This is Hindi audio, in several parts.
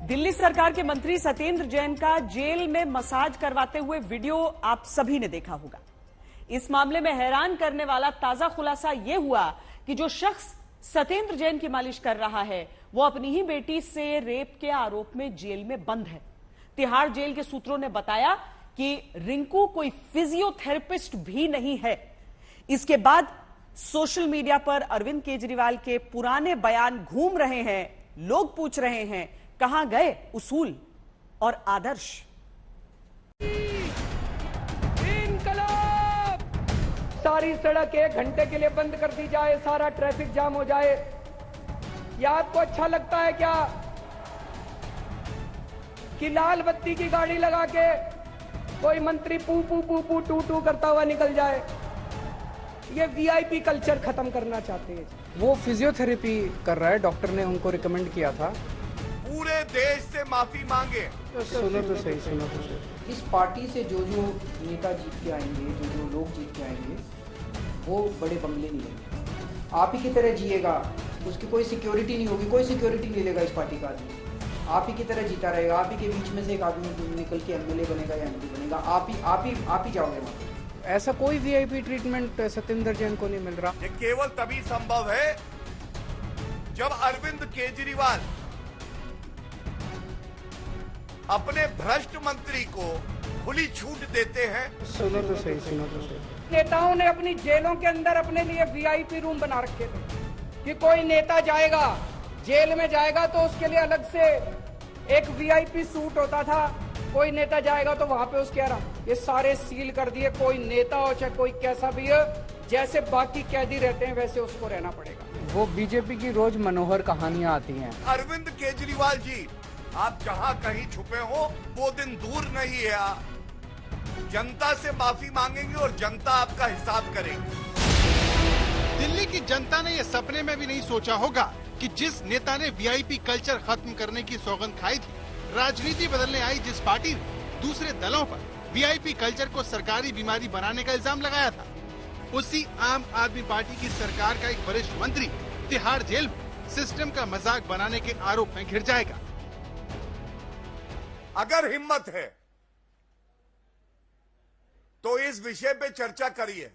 दिल्ली सरकार के मंत्री सत्येंद्र जैन का जेल में मसाज करवाते हुए वीडियो आप सभी ने देखा होगा। इस मामले में हैरान करने वाला ताजा खुलासा यह हुआ कि जो शख्स सत्येंद्र जैन की मालिश कर रहा है वो अपनी ही बेटी से रेप के आरोप में जेल में बंद है। तिहाड़ जेल के सूत्रों ने बताया कि रिंकू कोई फिजियोथेरेपिस्ट भी नहीं है। इसके बाद सोशल मीडिया पर अरविंद केजरीवाल के पुराने बयान घूम रहे हैं। लोग पूछ रहे हैं कहां गए उसूल और आदर्श। इनकलाब! सारी सड़क 1 घंटे के लिए बंद कर दी जाए, सारा ट्रैफिक जाम हो जाए। या आपको अच्छा लगता है क्या कि लाल बत्ती की गाड़ी लगा के कोई मंत्री पू पू पू पू टू टू करता हुआ निकल जाए? ये वीआईपी कल्चर खत्म करना चाहते हैं। वो फिजियोथेरेपी कर रहा है, डॉक्टर ने उनको रिकमेंड किया था। पूरे देश से माफी मांगे। सुनो तो सही। इस पार्टी से जो नेता जीत के आएंगे, जो लोग जीत के आएंगे, वो बड़े बंगले नहीं लेंगे। आप ही की तरह जिएगा, उसकी कोई सिक्योरिटी नहीं होगी, कोई सिक्योरिटी नहीं लेगा इस पार्टी का आदमी। आप ही की तरह जीता रहेगा। आप ही के बीच में से एक आदमी निकल के एमएलए बनेगा या एमपी बनेगा। आप ही जाओगे वहाँ। ऐसा कोई वीआईपी ट्रीटमेंट सत्येंद्र जैन को नहीं मिल रहा। ये केवल तभी संभव है जब अरविंद केजरीवाल अपने भ्रष्ट मंत्री को खुली छूट देते हैं। सुनो तो सही। नेताओं ने अपनी जेलों के अंदर अपने लिए वीआईपी रूम बना रखे थे कि कोई नेता जाएगा जेल में जाएगा तो उसके लिए अलग से एक वीआईपी सूट होता था। कोई नेता जाएगा तो वहां पे उसके ये सारे सील कर दिए। कोई नेता हो चाहे कोई कैसा भी हो, जैसे बाकी कैदी रहते हैं वैसे उसको रहना पड़ेगा। वो बीजेपी की रोज मनोहर कहानियां आती हैं। अरविंद केजरीवाल जी, आप जहां कहीं छुपे हो वो दिन दूर नहीं है। जनता से माफी मांगेंगे और जनता आपका हिसाब करेगी। दिल्ली की जनता ने यह सपने में भी नहीं सोचा होगा कि जिस नेता ने वीआईपी कल्चर खत्म करने की सौगंध खाई थी, राजनीति बदलने आई जिस पार्टी ने दूसरे दलों पर वीआईपी कल्चर को सरकारी बीमारी बनाने का इल्जाम लगाया था, उसी आम आदमी पार्टी की सरकार का एक वरिष्ठ मंत्री तिहाड़ जेल में सिस्टम का मजाक बनाने के आरोप में घिर जाएगा। अगर हिम्मत है तो इस विषय पे चर्चा करिए।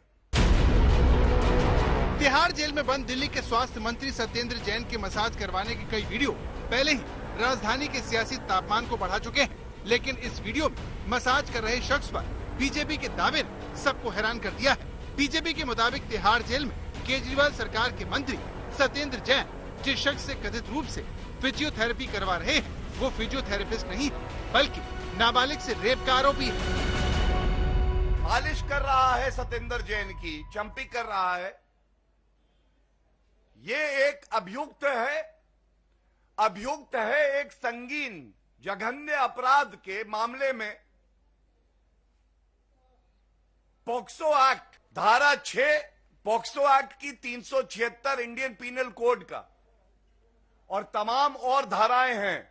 तिहाड़ जेल में बंद दिल्ली के स्वास्थ्य मंत्री सत्येंद्र जैन के मसाज करवाने के कई वीडियो पहले ही राजधानी के सियासी तापमान को बढ़ा चुके हैं, लेकिन इस वीडियो में मसाज कर रहे शख्स पर बीजेपी के दावे ने सबको हैरान कर दिया है। बीजेपी के मुताबिक तिहाड़ जेल में केजरीवाल सरकार के मंत्री सत्येंद्र जैन जिस शख्स से कथित रूप से फिजियोथेरेपी करवा रहे हैं, वो फिजियोथेरेपिस्ट नहीं बल्कि नाबालिग से रेप का आरोपी है। मालिश कर रहा है सत्येंद्र जैन की, चंपी कर रहा है। ये एक अभियुक्त है एक संगीन जघन्य अपराध के मामले में। पॉक्सो एक्ट धारा 6 पॉक्सो एक्ट की 376 इंडियन पीनल कोड का और तमाम और धाराएं हैं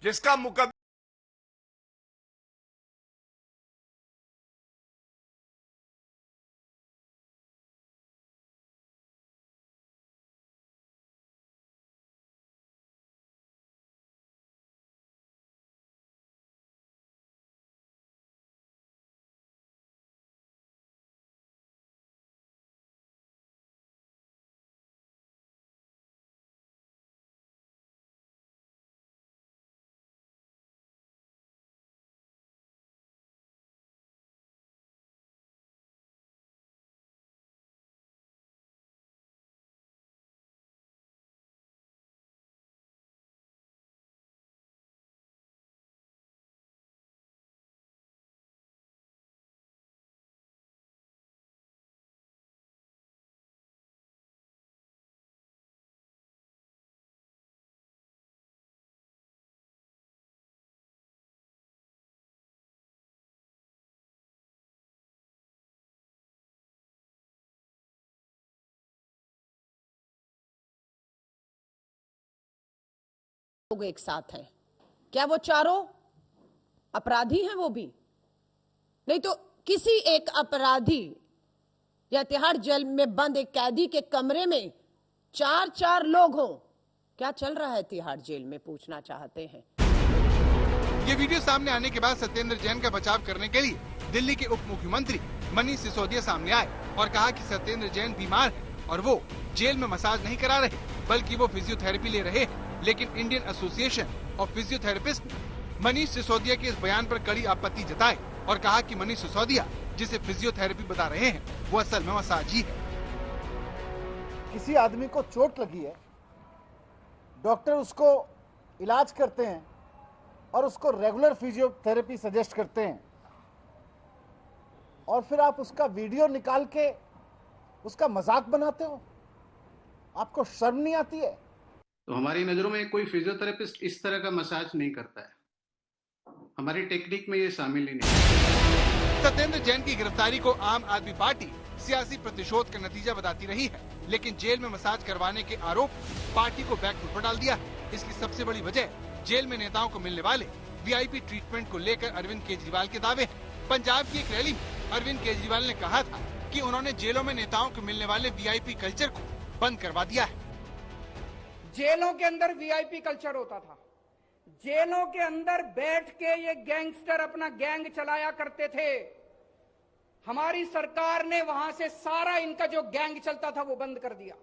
जिसका मुकदमा लोग एक साथ हैं। क्या वो चारों अपराधी हैं? वो भी नहीं तो किसी एक अपराधी या तिहाड़ जेल में बंद एक कैदी के कमरे में 4 लोग हों। क्या चल रहा है तिहाड़ जेल में, पूछना चाहते हैं। ये वीडियो सामने आने के बाद सत्येंद्र जैन का बचाव करने के लिए दिल्ली के उप मुख्यमंत्री मनीष सिसोदिया सामने आए और कहा कि सत्येंद्र जैन बीमार है और वो जेल में मसाज नहीं करा रहे बल्कि वो फिजियोथेरेपी ले रहे हैं। लेकिन इंडियन एसोसिएशन ऑफ फिजियोथेरेपिस्ट ने मनीष सिसोदिया के इस बयान पर कड़ी आपत्ति जताई और कहा कि मनीष सिसोदिया जिसे फिजियोथेरेपी बता रहे हैं वो असल में मसाज ही है। किसी आदमी को चोट लगी है, डॉक्टर उसको इलाज करते हैं और उसको रेगुलर फिजियोथेरेपी सजेस्ट करते हैं और फिर आप उसका वीडियो निकाल के उसका मजाक बनाते हो। आपको शर्म नहीं आती है? तो हमारी नज़रों में कोई फिजियोथेरेपिस्ट इस तरह का मसाज नहीं करता है। हमारी टेक्निक में ये शामिल ही नहीं। सत्येंद्र जैन की गिरफ्तारी को आम आदमी पार्टी सियासी प्रतिशोध का नतीजा बताती रही है, लेकिन जेल में मसाज करवाने के आरोप पार्टी को बैकफुट पर डाल दिया है। इसकी सबसे बड़ी वजह जेल में नेताओं को मिलने वाले वीआईपी ट्रीटमेंट को लेकर अरविंद केजरीवाल के दावे हैं। पंजाब की एक रैली में अरविंद केजरीवाल ने कहा था कि उन्होंने जेलों में नेताओं को मिलने वाले वीआईपी कल्चर को बंद करवा दिया है। जेलों के अंदर वीआईपी कल्चर होता था। जेलों के अंदर बैठ के ये गैंगस्टर अपना गैंग चलाया करते थे। हमारी सरकार ने वहां से सारा इनका जो गैंग चलता था वो बंद कर दिया।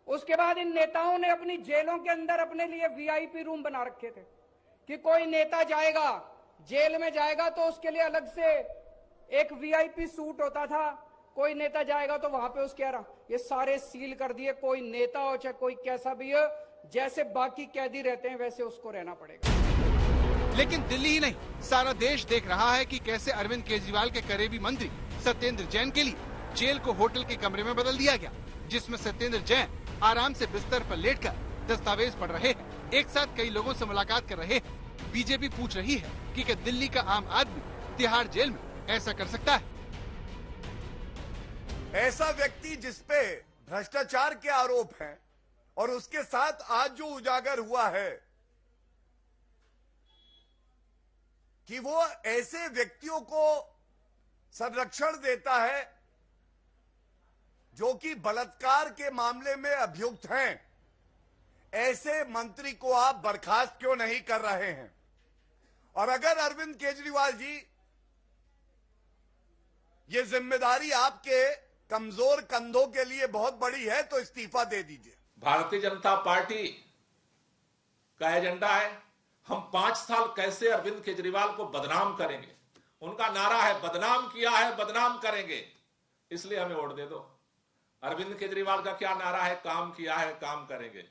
उसके बाद इन नेताओं ने अपनी जेलों के अंदर अपने लिए वीआईपी रूम बना रखे थे कि कोई नेता जाएगा, जेल में जाएगा तो उसके लिए अलग से एक वीआईपी सूट होता था। कोई नेता जाएगा तो वहां पे उसके ये सारे सील कर दिए। कोई नेता हो चाहे कोई कैसा भी हो, जैसे बाकी कैदी रहते हैं वैसे उसको रहना पड़ेगा। लेकिन दिल्ली ही नहीं, सारा देश देख रहा है कि कैसे अरविंद केजरीवाल के करीबी मंत्री सत्येंद्र जैन के लिए जेल को होटल के कमरे में बदल दिया गया, जिसमें सत्येंद्र जैन आराम से बिस्तर पर लेटकर दस्तावेज पढ़ रहे हैं, एक साथ कई लोगों से मुलाकात कर रहे हैं। बीजेपी पूछ रही है कि क्या दिल्ली का आम आदमी तिहाड़ जेल में ऐसा कर सकता है? ऐसा व्यक्ति जिसपे भ्रष्टाचार के आरोप हैं और उसके साथ आज जो उजागर हुआ है कि वो ऐसे व्यक्तियों को संरक्षण देता है जो कि बलात्कार के मामले में अभियुक्त हैं, ऐसे मंत्री को आप बर्खास्त क्यों नहीं कर रहे हैं? और अगर अरविंद केजरीवाल जी ये जिम्मेदारी आपके कमजोर कंधों के लिए बहुत बड़ी है तो इस्तीफा दे दीजिए। भारतीय जनता पार्टी का एजेंडा है हम 5 साल कैसे अरविंद केजरीवाल को बदनाम करेंगे। उनका नारा है बदनाम किया है बदनाम करेंगे, इसलिए हमें वोट दे दो। अरविंद केजरीवाल का क्या नारा है? काम किया है काम करेंगे।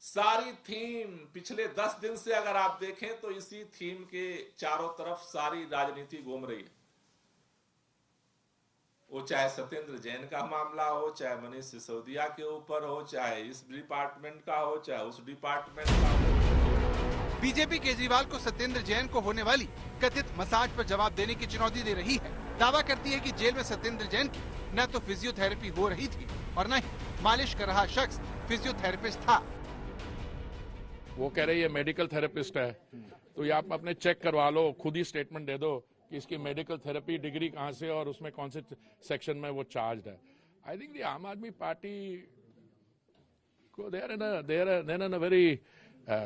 सारी थीम पिछले 10 दिन से अगर आप देखें तो इसी थीम के चारों तरफ सारी राजनीति घूम रही है। वो चाहे सत्येंद्र जैन का मामला हो, चाहे मनीष सिसोदिया के ऊपर हो, चाहे इस डिपार्टमेंट का हो, चाहे उस डिपार्टमेंट का हो। बीजेपी केजरीवाल को सत्येंद्र जैन को होने वाली कथित मसाज पर जवाब देने की चुनौती दे रही है। दावा करती है कि जेल में सत्येंद्र जैन की न तो फिजियोथेरेपी हो रही थी और न ही मालिश कर रहा शख्स फिजियोथेरेपिस्ट था। वो कह रही है मेडिकल थेरेपिस्ट है, तो ये आप अपने चेक करवा लो, खुद ही स्टेटमेंट दे दो कि इसकी मेडिकल थेरेपी डिग्री कहाँ से और उसमें कौन से सेक्शन में वो चार्ज है। आई थिंक द आम आदमी पार्टी को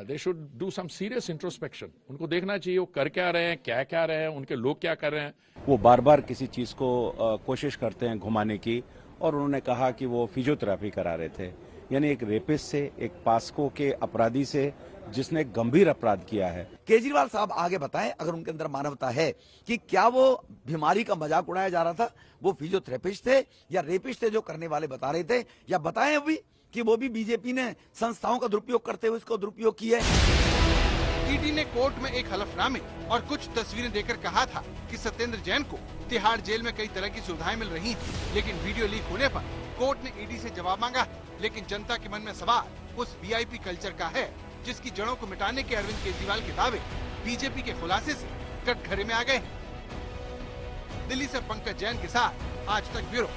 they should do some serious introspection. उनको देखना चाहिए वो कर क्या रहे हैं, क्या रहे हैं, उनके लोग क्या कर रहे हैं। वो बार बार किसी चीज को कोशिश करते हैं घुमाने की, और उन्होंने कहा कि वो फिजियोथेरेपी करा रहे थे। यानी एक रेपिस्ट से, एक पास्को के अपराधी से जिसने गंभीर अपराध किया है। केजरीवाल साहब आगे बताएं, अगर उनके अंदर मानवता है, कि क्या वो बीमारी का मजाक उड़ाया जा रहा था, वो फिजियोथेरेपिस्ट थे या रेपिस्ट थे जो करने वाले बता रहे थे, या बताएं अभी कि वो भी बीजेपी ने संस्थाओं का दुरुपयोग करते हुए इसको दुरुपयोग किया है। ईडी ने कोर्ट में एक हलफनामे और कुछ तस्वीरें देकर कहा था कि सत्येंद्र जैन को तिहाड़ जेल में कई तरह की सुविधाएं मिल रही हैं, लेकिन वीडियो लीक होने पर कोर्ट ने ईडी से जवाब मांगा। लेकिन जनता के मन में सवाल उस वीआईपी कल्चर का है जिसकी जड़ों को मिटाने के अरविंद केजरीवाल के दावे बीजेपी के खुलासे से कटघरे में आ गए। दिल्ली से पंकज जैन के साथ आज तक ब्यूरो।